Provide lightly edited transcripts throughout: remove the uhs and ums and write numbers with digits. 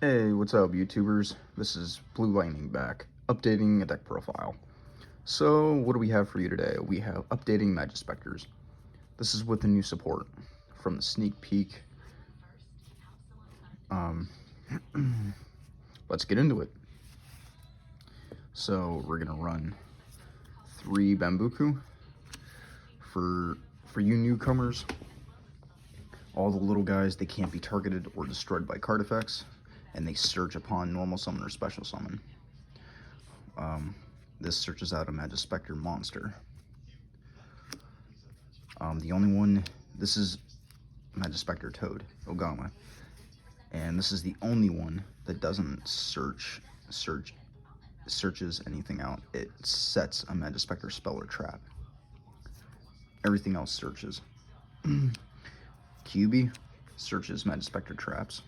Hey, what's up, YouTubers? This is Blue Lightning back, updating a deck profile. So, what do we have for you today? We have updating Majespecters. This is with the new support from the sneak peek. Let's get into it. So, we're gonna run 3 Bambuku for you newcomers. All the little guys, they can't be targeted or destroyed by card effects, and they search upon normal summon or special summon. This searches out a Majespecter monster. The only one, this is Majespecter Toad, Ogama, and this is the only one that doesn't searches anything out. It sets a Majespecter spell or trap. Everything else searches. QB searches Majespecter traps.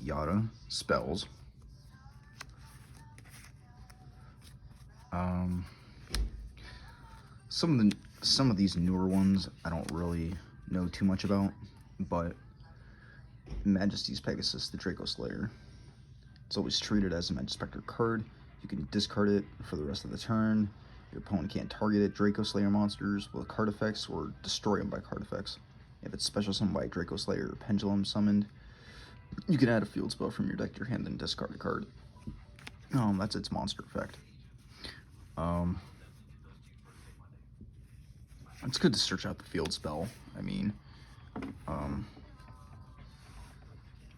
Yada spells. Some of these newer ones I don't really know too much about, but Majesty's Pegasus, the Draco Slayer. It's always treated as a Majespecter card. You can discard it for the rest of the turn. Your opponent can't target it. Draco Slayer monsters with card effects or destroy them by card effects. If it's special summoned by Draco Slayer or Pendulum summoned, you can add a field spell from your deck to your hand and discard a card. That's its monster effect. It's good to search out the field spell, I mean,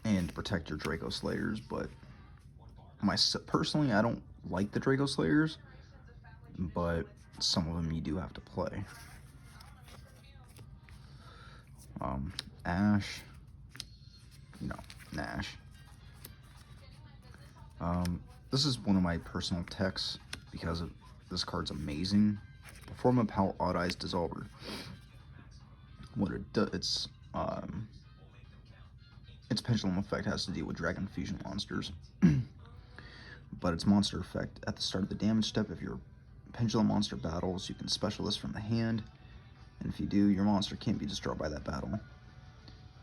and protect your Draco Slayers, but personally, I don't like the Draco Slayers, but some of them you do have to play. Nash. This is one of my personal techs because this card's amazing. Perform a Power Odd Eyes Dissolver. What it does, its pendulum effect has to deal with Dragon Fusion monsters. But its monster effect, at the start of the damage step, if your pendulum monster battles, you can special this from the hand, and if you do, your monster can't be destroyed by that battle.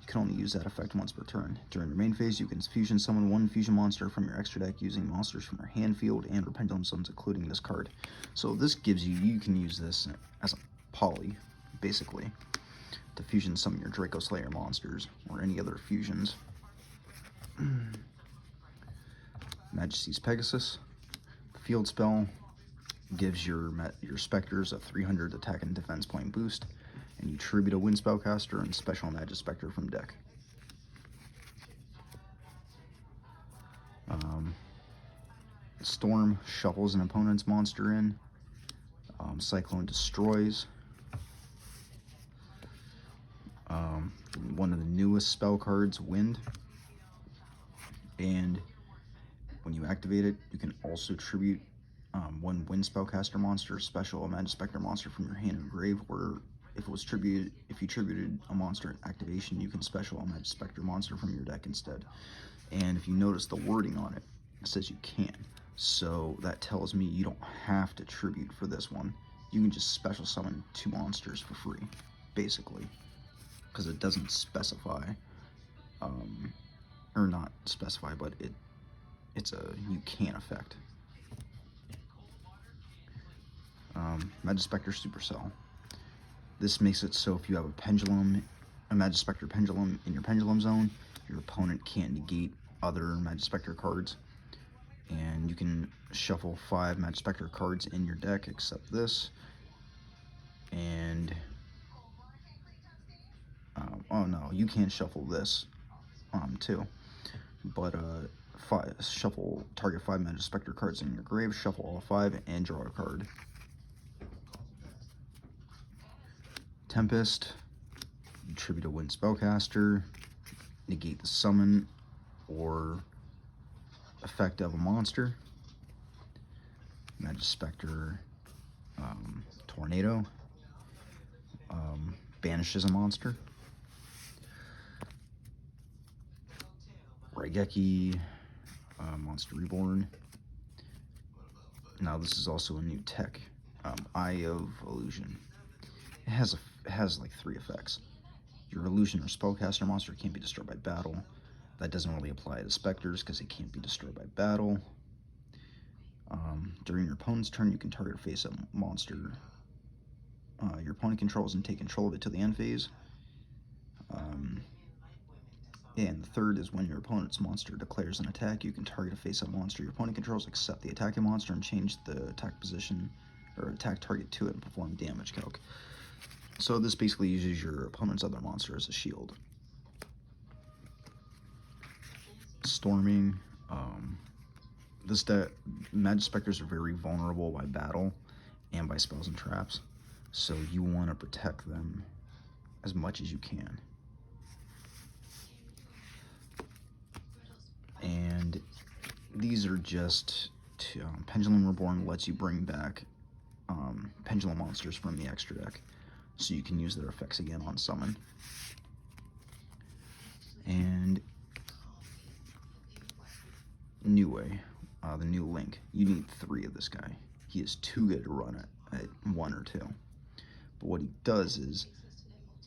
You can only use that effect once per turn. During your main phase, you can fusion summon 1 fusion monster from your extra deck using monsters from your hand field and or pendulum summons, including this card. So this gives you can use this as a poly, basically, to fusion summon your Draco Slayer monsters or any other fusions. Majesty's Pegasus. Field spell gives your specters a 300 attack and defense point boost, and you tribute a Wind Spellcaster and special Majespecter from deck. Storm shuffles an opponent's monster in. Cyclone destroys. One of the newest spell cards, Wind. And when you activate it, you can also tribute 1 Wind Spellcaster monster, special a Majespecter monster from your hand or grave, or if you tributed a monster at activation, you can special a Majespecter monster from your deck instead. And if you notice the wording on it, it says you can. So that tells me you don't have to tribute for this one. You can just special summon 2 monsters for free, basically, because it doesn't specify, or not specify, but it's a you can effect. Majespecter Supercell. This makes it so if you have a Majespecter Pendulum in your Pendulum Zone, your opponent can't negate other Majespecter cards. And you can shuffle 5 Majespecter cards in your deck except this. And oh no, you can shuffle this too. But target 5 Majespecter cards in your grave, shuffle all 5, and draw a card. Tempest, you tribute a Wind Spellcaster, negate the summon or effect of a monster. Majespecter Tornado banishes a monster. Raigeki, Monster Reborn. Now this is also a new tech, Eye of Illusion. It has like 3 effects. Your illusion or spellcaster monster can't be destroyed by battle. That doesn't really apply to specters because it can't be destroyed by battle. During your opponent's turn, you can target a face-up monster your opponent controls and take control of it till the end phase. And the third is when your opponent's monster declares an attack, you can target a face-up monster your opponent controls, except the attacking monster, and change the attack position or attack target to it and perform damage calc. So this basically uses your opponent's other monster as a shield. Storming. This deck, Majespecters are very vulnerable by battle and by spells and traps, so you want to protect them as much as you can. And these are just Pendulum Reborn lets you bring back pendulum monsters from the extra deck, so you can use their effects again on summon. And New Way, the new Link. You need 3 of this guy. He is too good to run at 1 or 2. But what he does is,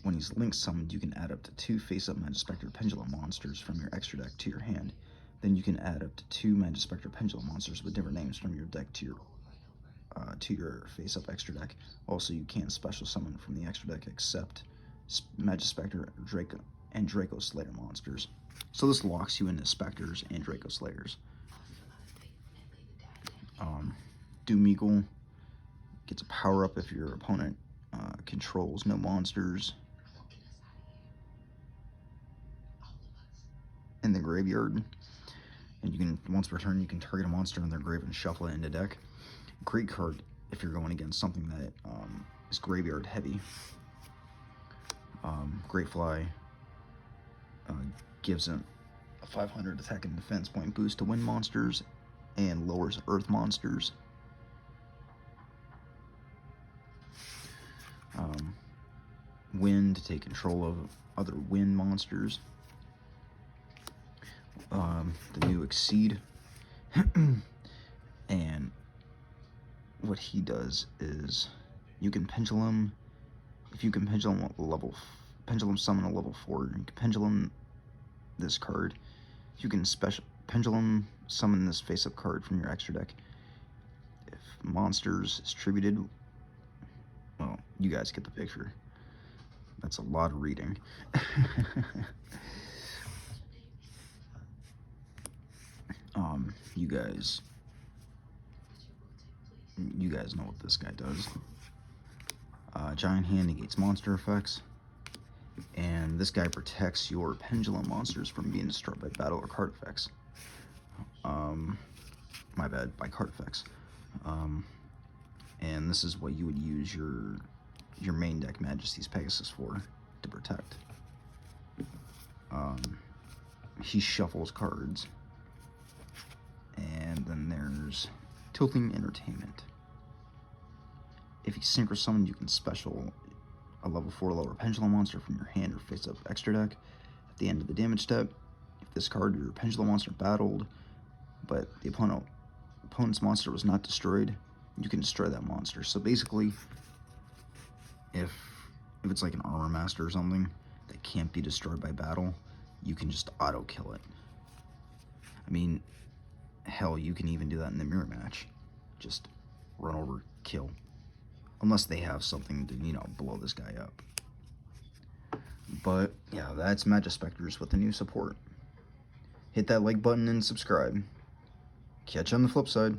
when he's Link summoned, you can add up to 2 face-up Majespecter Pendulum monsters from your extra deck to your hand. Then you can add up to 2 Majespecter Pendulum monsters with different names from your deck to your face-up extra deck. Also, you can't special summon from the extra deck except Majespecter and Draco Slayer monsters. So this locks you into Specters and Draco Slayers. Doom Eagle gets a power-up if your opponent controls no monsters in the graveyard. And you can, once per turn, you can target a monster in their grave and shuffle it into deck. Great card if you're going against something that is graveyard heavy. Great Fly gives it a 500 attack and defense point boost to wind monsters and lowers earth monsters. Wind to take control of other wind monsters. The new Exceed. And what he does is you can pendulum, if you can pendulum summon a level 4, you can pendulum this card. You can pendulum summon this face-up card from your extra deck. If monsters distributed, well, you guys get the picture. That's a lot of reading. You guys know what this guy does. Giant Hand negates monster effects, and this guy protects your pendulum monsters from being destroyed by battle or card effects. My bad, by card effects. And this is what you would use your main deck Majesty's Pegasus for, to protect. He shuffles cards. And then there's Tilting Entertainment. If you synchro summon, you can special a level 4 lower pendulum monster from your hand or face-up extra deck. At the end of the damage step, if this card or your pendulum monster battled, but the opponent's monster was not destroyed, you can destroy that monster. So basically, if it's like an Armor Master or something that can't be destroyed by battle, you can just auto kill it. I mean, hell, you can even do that in the mirror match. Just run over, kill. Unless they have something to, blow this guy up. But, yeah, that's Majespecters with the new support. Hit that like button and subscribe. Catch you on the flip side.